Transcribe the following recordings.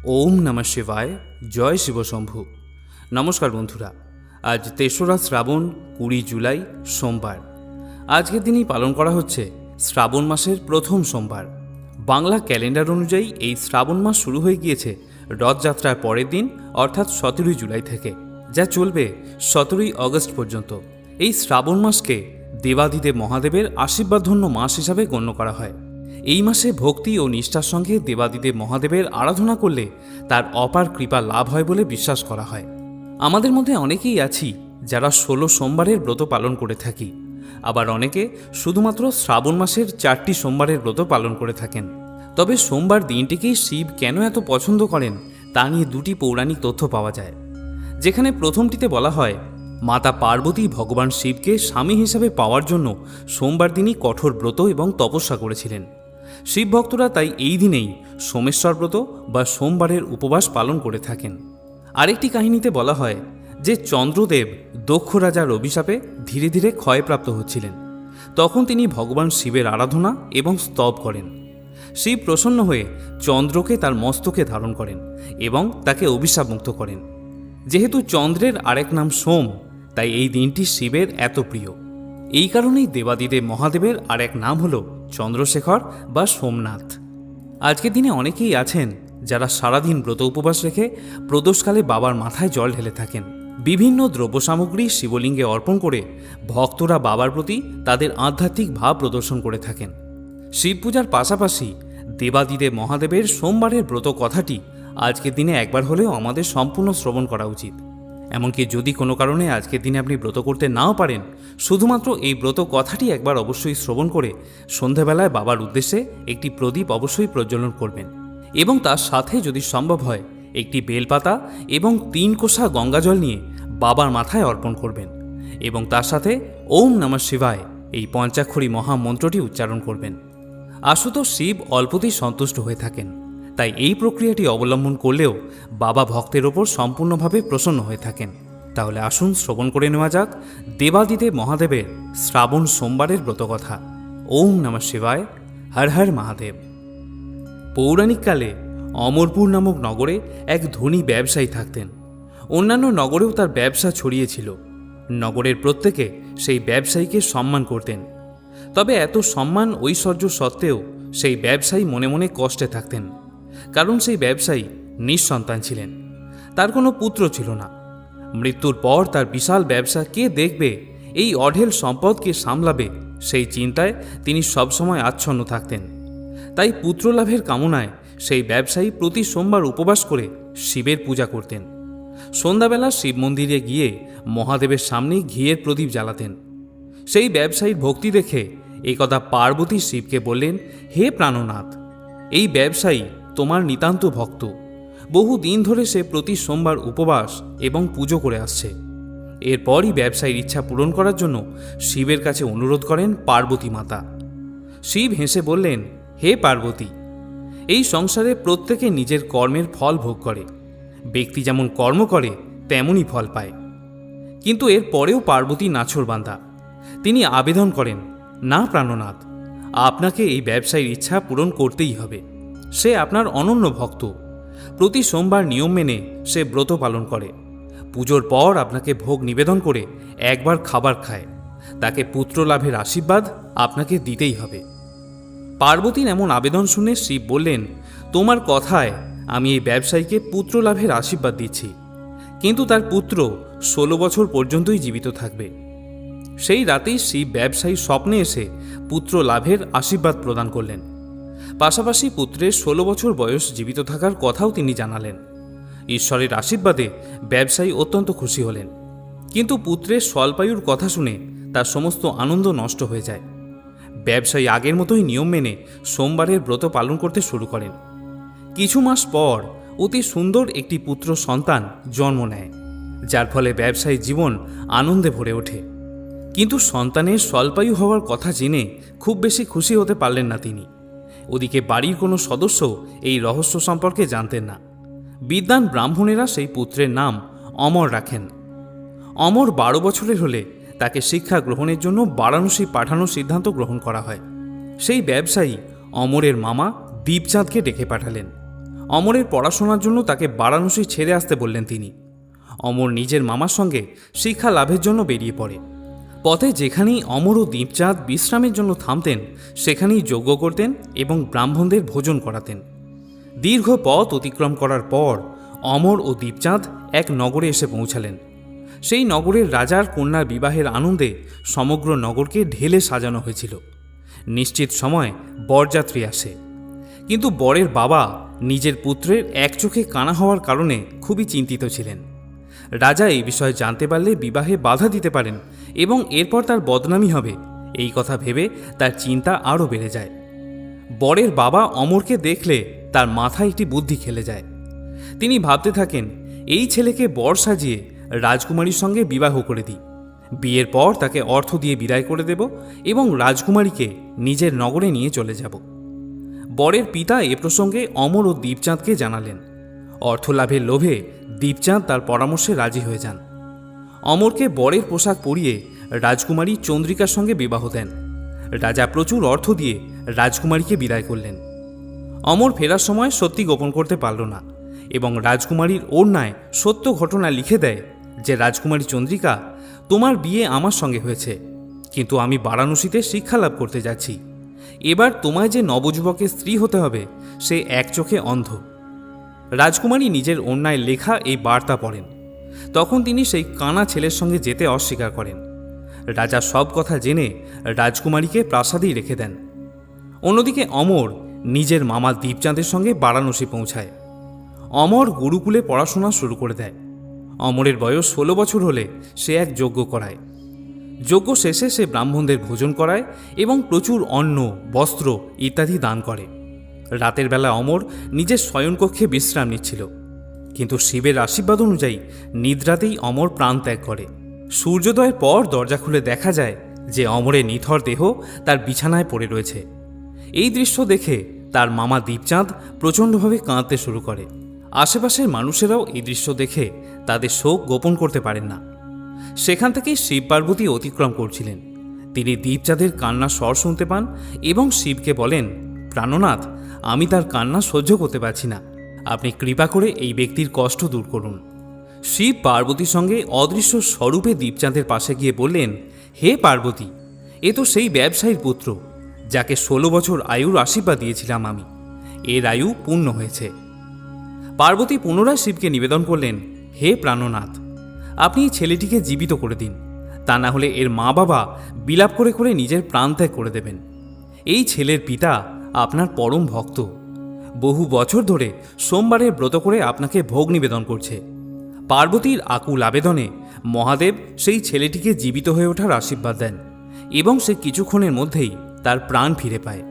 ওম নমঃ শিবায়। জয় শিবশম্ভু। নমস্কার বন্ধুরা, আজ ৩রা শ্রাবণ ২০ জুলাই সোমবার। আজকের দিনই পালন করা হচ্ছে শ্রাবণ মাসের প্রথম সোমবার। বাংলা ক্যালেন্ডার অনুযায়ী এই শ্রাবণ মাস শুরু হয়ে গিয়েছে রথযাত্রার পরের দিন অর্থাৎ ১৭ই জুলাই থেকে, যা চলবে ১৭ই আগস্ট পর্যন্ত। এই শ্রাবণ মাসকে দেবাদিদেব মহাদেবের আশীর্বাদধন্য মাস হিসাবে গণ্য করা হয়। এই মাসে ভক্তি ও নিষ্ঠার সঙ্গে দেবাদিদেব মহাদেবের আরাধনা করলে তার অপার কৃপা লাভ হয় বলে বিশ্বাস করা হয়। আমাদের মধ্যে অনেকেই আছি যারা ১৬ সোমবারের ব্রত পালন করে থাকি, আবার অনেকে শুধুমাত্র শ্রাবণ মাসের ৪টি সোমবারের ব্রত পালন করে থাকেন। তবে সোমবার দিনটিকেই শিব কেন এত পছন্দ করেন তা নিয়ে দুটি পৌরাণিক তথ্য পাওয়া যায়। যেখানে প্রথমটিতে বলা হয়, মাতা পার্বতী ভগবান শিবকে স্বামী হিসেবে পাওয়ার জন্য সোমবার দিনই কঠোর ব্রত এবং তপস্যা করেছিলেন। শিব ভক্তরা তাই এই দিনেই সোমেশ্বর ব্রত বা সোমবারের উপবাস পালন করে থাকেন। আরেকটি কাহিনীতে বলা হয় যে চন্দ্রদেব দক্ষ রাজার অভিশাপে ধীরে ধীরে ক্ষয়প্রাপ্ত হচ্ছিলেন। তখন তিনি ভগবান শিবের আরাধনা এবং স্তব করেন। শিব প্রসন্ন হয়ে চন্দ্রকে তার মস্তকে ধারণ করেন এবং তাকে অভিশাপমুক্ত করেন। যেহেতু চন্দ্রের আরেক নাম সোম, তাই এই দিনটি শিবের এত প্রিয়। এই কারণেই দেবাদিদেব মহাদেবের আরেক নাম হল চন্দ্রশেখর বা সোমনাথ। আজকের দিনে অনেকেই আছেন যারা সারাদিন ব্রত উপবাস রেখে প্রদোষকালে বাবার মাথায় জল ঢেলে থাকেন। বিভিন্ন দ্রব্য সামগ্রী শিবলিঙ্গে অর্পণ করে ভক্তরা বাবার প্রতি তাদের আধ্যাত্মিক ভাব প্রদর্শন করে থাকেন। শিব পূজার পাশাপাশি দেবাদিদেব মহাদেবের সোমবারের ব্রত কথাটি আজকের দিনে একবার হলেও আমাদের সম্পূর্ণ শ্রবণ করা উচিত। এমনকি যদি কোনো কারণে আজকের দিনে আপনি ব্রত করতে নাও পারেন, শুধুমাত্র এই ব্রত কথাটি একবার অবশ্যই শ্রবণ করে সন্ধ্যাবেলায় বাবার উদ্দেশ্যে একটি প্রদীপ অবশ্যই প্রজ্বলন করবেন এবং তার সাথে যদি সম্ভব হয় একটি বেলপাতা এবং ৩ কোষা গঙ্গাজল নিয়ে বাবার মাথায় অর্পণ করবেন এবং তার সাথে ওম নমঃ শিবায় এই পঞ্চাক্ষরী মহামন্ত্রটি উচ্চারণ করবেন। আশুতোষ শিব অল্পতেই সন্তুষ্ট হয়ে থাকেন, তাই এই প্রক্রিয়াটি অবলম্বন করলেও বাবা ভক্তের ওপর সম্পূর্ণভাবে প্রসন্ন হয়ে থাকেন। তাহলে আসুন শ্রবণ করে নেওয়া যাক দেবাদিদেব মহাদেবের শ্রাবণ সোমবারের ব্রতকথা। ওম নমঃ শিবায়। হর হর মহাদেব। পৌরাণিককালে অমরপুর নামক নগরে এক ধনী ব্যবসায়ী থাকতেন। অন্যান্য নগরেও তার ব্যবসা ছড়িয়েছিল। নগরের প্রত্যেকে সেই ব্যবসায়ীকে সম্মান করতেন। তবে এত সম্মান ঐশ্বর্য সত্ত্বেও সেই ব্যবসায়ী মনে মনে কষ্টে থাকতেন, কারণ সেই ব্যবসায়ী নিঃসন্তান ছিলেন। তার কোনো পুত্র ছিল না। মৃত্যুর পর তার বিশাল ব্যবসা কে দেখবে, এই অঢেল সম্পদকে সামলাবে, সেই চিন্তায় তিনি সবসময় আচ্ছন্ন থাকতেন। তাই পুত্রলাভের কামনায় সেই ব্যবসায়ী প্রতি সোমবার উপবাস করে শিবের পূজা করতেন। সন্ধ্যাবেলা শিব মন্দিরে গিয়ে মহাদেবের সামনে ঘিয়ের প্রদীপ জ্বালাতেন। সেই ব্যবসায়ীর ভক্তি দেখে একদা পার্বতী শিবকে বললেন, হে প্রাণনাথ, এই ব্যবসায়ী তোমার নিতান্ত ভক্ত। বহু দিন ধরে সে প্রতি সোমবার উপবাস এবং পুজো করে আসছে। এরপরই ব্যবসায়ীর ইচ্ছা পূরণ করার জন্য শিবের কাছে অনুরোধ করেন পার্বতী মাতা। শিব হেসে বললেন, হে পার্বতী, এই সংসারে প্রত্যেকে নিজের কর্মের ফল ভোগ করে। ব্যক্তি যেমন কর্ম করে তেমনই ফল পায়। কিন্তু এর পরেও পার্বতী নাছোড়বান্দা। তিনি আবেদন করেন, না প্রাণনাথ, আপনাকে এই ব্যবসায়ীর ইচ্ছা পূরণ করতেই হবে। সে আপনার অনন্য ভক্ত। প্রতি সোমবার নিয়ম মেনে সে ব্রত পালন করে। পুজোর পর আপনাকে ভোগ নিবেদন করে একবার খাবার খায়। তাকে পুত্র লাভের আশীর্বাদ আপনাকে দিতেই হবে। পার্বতীর এমন আবেদন শুনে শিব বললেন, তোমার কথায় আমি এই ব্যবসায়ীকে পুত্র লাভের আশীর্বাদ দিচ্ছি, কিন্তু তার পুত্র ১৬ বছর পর্যন্তই জীবিত থাকবে। সেই রাতেই শিব ব্যবসায়ী স্বপ্নে এসে পুত্র লাভের আশীর্বাদ প্রদান করলেন। পাশাপাশি পুত্রের ১৬ বছর বয়স জীবিত থাকার কথাও তিনি জানালেন। ঈশ্বরের আশীর্বাদে ব্যবসায়ী অত্যন্ত খুশি হলেন, কিন্তু পুত্রের স্বল্পায়ুর কথা শুনে তার সমস্ত আনন্দ নষ্ট হয়ে যায়। ব্যবসায়ী আগের মতোই নিয়ম মেনে সোমবারের ব্রত পালন করতে শুরু করেন। কিছু মাস পর অতি সুন্দর একটি পুত্র সন্তান জন্ম নেয়, যার ফলে ব্যবসায়ী জীবন আনন্দে ভরে ওঠে। কিন্তু সন্তানের স্বল্পায়ু হওয়ার কথা জেনে খুব বেশি খুশি হতে পারলেন না তিনি। ওদিকে বাড়ির কোনো সদস্য এই রহস্য সম্পর্কে জানতেন না। বিদ্বান ব্রাহ্মণেরা সেই পুত্রের নাম অমর রাখেন। অমর ১২ বছরের হলে তাকে শিক্ষা গ্রহণের জন্য বারাণসী পাঠানোর সিদ্ধান্ত গ্রহণ করা হয়। সেই ব্যবসায়ী অমরের মামা দীপচাঁদকে ডেকে পাঠালেন। অমরের পড়াশোনার জন্য তাকে বারাণসী ছেড়ে আসতে বললেন তিনি। অমর নিজের মামার সঙ্গে শিক্ষা লাভের জন্য বেরিয়ে পড়ে। পথে যেখানেই অমর ও দীপচাঁদ বিশ্রামের জন্য থামতেন সেখানেই যজ্ঞ করতেন এবং ব্রাহ্মণদের ভোজন করাতেন। দীর্ঘ পথ অতিক্রম করার পর অমর ও দীপচাঁদ এক নগরে এসে পৌঁছালেন। সেই নগরের রাজার কন্যার বিবাহের আনন্দে সমগ্র নগরকে ঢেলে সাজানো হয়েছিল। নিশ্চিত সময় বরযাত্রী আসে, কিন্তু বরের বাবা নিজের পুত্রের এক চোখে কানা হওয়ার কারণে খুবই চিন্তিত ছিলেন। রাজা এই বিষয়ে জানতে পারলে বিবাহে বাধা দিতে পারেন এবং এরপর তার বদনামি হবে, এই কথা ভেবে তার চিন্তা আরও বেড়ে যায়। বরের বাবা অমরকে দেখলে তার মাথায় একটি বুদ্ধি খেলে যায়। তিনি ভাবতে থাকেন, এই ছেলেকে বর সাজিয়ে রাজকুমারীর সঙ্গে বিবাহ করে দিই। বিয়ের পর তাকে অর্থ দিয়ে বিদায় করে দেব এবং রাজকুমারীকে নিজের নগরে নিয়ে চলে যাব। বরের পিতা এ প্রসঙ্গে অমর ও দীপচাঁদকে জানালেন। অর্থ লাভের লোভে দীপচাঁদ তার পরামর্শে রাজি হয়ে যান। অমরকে বরের পোশাক পরিয়ে রাজকুমারী চন্দ্রিকার সঙ্গে বিবাহ দেন। রাজা প্রচুর অর্থ দিয়ে রাজকুমারীকে বিদায় করলেন। অমর ফেরার সময় সত্যি গোপন করতে পারল না এবং রাজকুমারীর ওড়নায় সত্য ঘটনা লিখে দেয় যে, রাজকুমারী চন্দ্রিকা, তোমার বিয়ে আমার সঙ্গে হয়েছে, কিন্তু আমি বারাণসীতে শিক্ষা লাভ করতে যাচ্ছি। এবার তোমায় যে নবযুবকের স্ত্রী হতে হবে সে এক চোখে অন্ধ। রাজকুমারী নিজের ওড়নায় লেখা এই বার্তা পড়েন। তখন তিনি সেই কানা ছেলের সঙ্গে যেতে অস্বীকার করেন। রাজা সব কথা জেনে রাজকুমারীকে প্রাসাদেই রেখে দেন। অন্যদিকে অমর নিজের মামা দীপচাঁদের সঙ্গে বারাণসী পৌঁছায়। অমর গুরুকুলে পড়াশোনা শুরু করে দেয়। অমরের বয়স 16 বছর হলে সে এক যজ্ঞ করায়। যজ্ঞ শেষে সে ব্রাহ্মণদের ভোজন করায় এবং প্রচুর অন্ন, বস্ত্র ইত্যাদি দান করে। রাতের বেলা অমর নিজের শয়নকক্ষে বিশ্রাম নিচ্ছিল, কিন্তু শিবের আশীর্বাদ অনুযায়ী নিদ্রাতেই অমর প্রাণ ত্যাগ করে। সূর্যোদয়ের পর দরজা খুলে দেখা যায় যে অমরের নিথর দেহ তার বিছানায় পড়ে রয়েছে। এই দৃশ্য দেখে তার মামা দীপচাঁদ প্রচণ্ডভাবে কাঁদতে শুরু করে। আশেপাশের মানুষেরাও এই দৃশ্য দেখে তাদের শোক গোপন করতে পারেন না। সেখান থেকেই শিব পার্বতী অতিক্রম করছিলেন। তিনি দীপচাঁদের কান্নার স্বর শুনতে পান এবং শিবকে বলেন, প্রাণনাথ, আমি তার কান্না সহ্য করতে পারছি না, আপনি কৃপা করে এই ব্যক্তির কষ্ট দূর করুন। শিব পার্বতীর সঙ্গে অদৃশ্য স্বরূপে দীপচাঁদের পাশে গিয়ে বললেন, হে পার্বতী, এ তো সেই ব্যবসায়ীর পুত্র যাকে 16 বছর আয়ুর আশীর্বাদ দিয়েছিলাম আমি। এর আয়ু পূর্ণ হয়েছে। পার্বতী পুনরায় শিবকে নিবেদন করলেন, হে প্রাণনাথ, আপনি এই ছেলেটিকে জীবিত করে দিন, তা না হলে এর মা বাবা বিলাপ করে করে নিজের প্রাণ ত্যাগ করে দেবেন। এই ছেলের পিতা আপনার পরম ভক্ত, বহু বছর ধরে সোমবারের ব্রত করে আপনাকে ভোগ নিবেদন করছে। পার্বতীর আকুল আবেদনে মহাদেব সেই ছেলেটিকে জীবিত হয়ে ওঠার আশীর্বাদ দেন এবং সে কিছুক্ষণের মধ্যেই তার প্রাণ ফিরে পায়।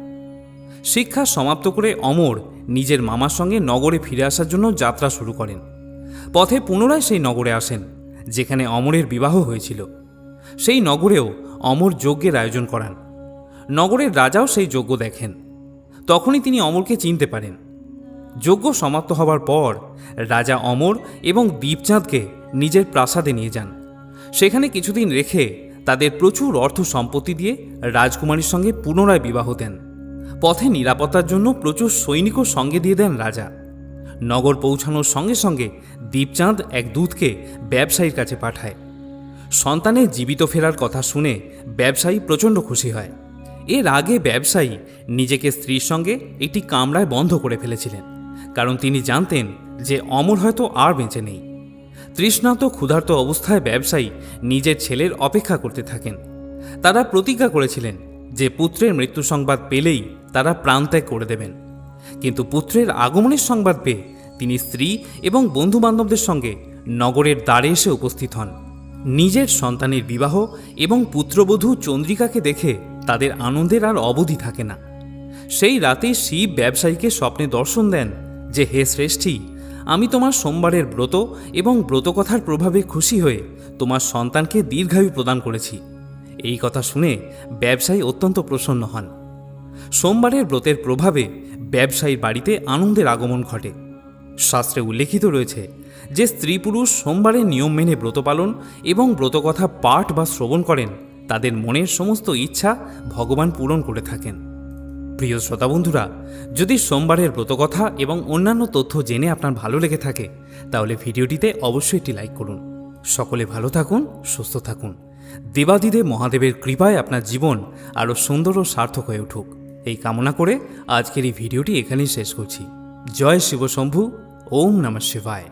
শিক্ষা সমাপ্ত করে অমর নিজের মামার সঙ্গে নগরে ফিরে আসার জন্য যাত্রা শুরু করেন। পথে পুনরায় সেই নগরে আসেন যেখানে অমরের বিবাহ হয়েছিল। সেই নগরেও অমর যজ্ঞের আয়োজন করান। নগরের রাজাও সেই যজ্ঞ দেখেন। তখনই তিনি অমরকে চিনতে পারেন। যজ্ঞ সমাপ্ত হবার পর রাজা অমর এবং দীপচাঁদকে নিজের প্রাসাদে নিয়ে যান। সেখানে কিছুদিন রেখে তাদের প্রচুর অর্থ সম্পত্তি দিয়ে রাজকুমারীর সঙ্গে পুনরায় বিবাহ দেন। পথে নিরাপত্তার জন্য প্রচুর সৈনিকও সঙ্গে দিয়ে দেন রাজা। নগর পৌঁছানোর সঙ্গে সঙ্গে দীপচাঁদ এক দূতকে ব্যবসায়ীর কাছে পাঠায়। সন্তানের জীবিত ফেরার কথা শুনে ব্যবসায়ী প্রচণ্ড খুশি হয়। এর আগে ব্যবসায়ী নিজেকে স্ত্রীর সঙ্গে একটি কামরায় বন্ধ করে ফেলেছিলেন, কারণ তিনি জানতেন যে অমর হয়তো আর বেঁচে নেই। তৃষ্ণার্ত ক্ষুধার্ত অবস্থায় ব্যবসায়ী নিজের ছেলের অপেক্ষা করতে থাকেন। তারা প্রতিজ্ঞা করেছিলেন যে পুত্রের মৃত্যু সংবাদ পেলেই তারা প্রাণত্যাগ করে দেবেন, কিন্তু পুত্রের আগমনের সংবাদ পেয়ে তিনি স্ত্রী এবং বন্ধুবান্ধবদের সঙ্গে নগরের দ্বারে এসে উপস্থিত হন। নিজের সন্তানের বিবাহ এবং পুত্রবধূ চন্দ্রিকাকে দেখে তাদের আনন্দের আর অবধি থাকে না। সেই রাতে শিব ব্যবসায়ীকে স্বপ্নে দর্শন দেন যে, হে শ্রেষ্ঠী, আমি তোমার সোমবারের ব্রত এবং ব্রতকথার প্রভাবে খুশি হয়ে তোমার সন্তানকে দীর্ঘায়ু প্রদান করেছি। এই কথা শুনে ব্যবসায়ী অত্যন্ত প্রসন্ন হন। সোমবারের ব্রতের প্রভাবে ব্যবসায়ীর বাড়িতে আনন্দের আগমন ঘটে। শাস্ত্রে উল্লেখিত রয়েছে যে স্ত্রী পুরুষ সোমবারের নিয়ম মেনে ব্রত পালন এবং ব্রতকথা পাঠ বা শ্রবণ করেন, তাদের মনের সমস্ত ইচ্ছা ভগবান পূরণ করে থাকেন। প্রিয় শ্রোতা বন্ধুরা, যদি সোমবারের ব্রতকথা এবং অন্যান্য তথ্য জেনে আপনার ভালো লেগে থাকে তাহলে ভিডিওটিতে অবশ্যই একটি লাইক করুন। সকলে ভালো থাকুন, সুস্থ থাকুন। দেবাদিদেব মহাদেবের কৃপায় আপনার জীবন আরও সুন্দর ও সার্থক হয়ে উঠুক এই কামনা করে আজকের এই ভিডিওটি এখানেই শেষ করছি। জয় শিবশম্ভু। ওম নমঃ শিবায়।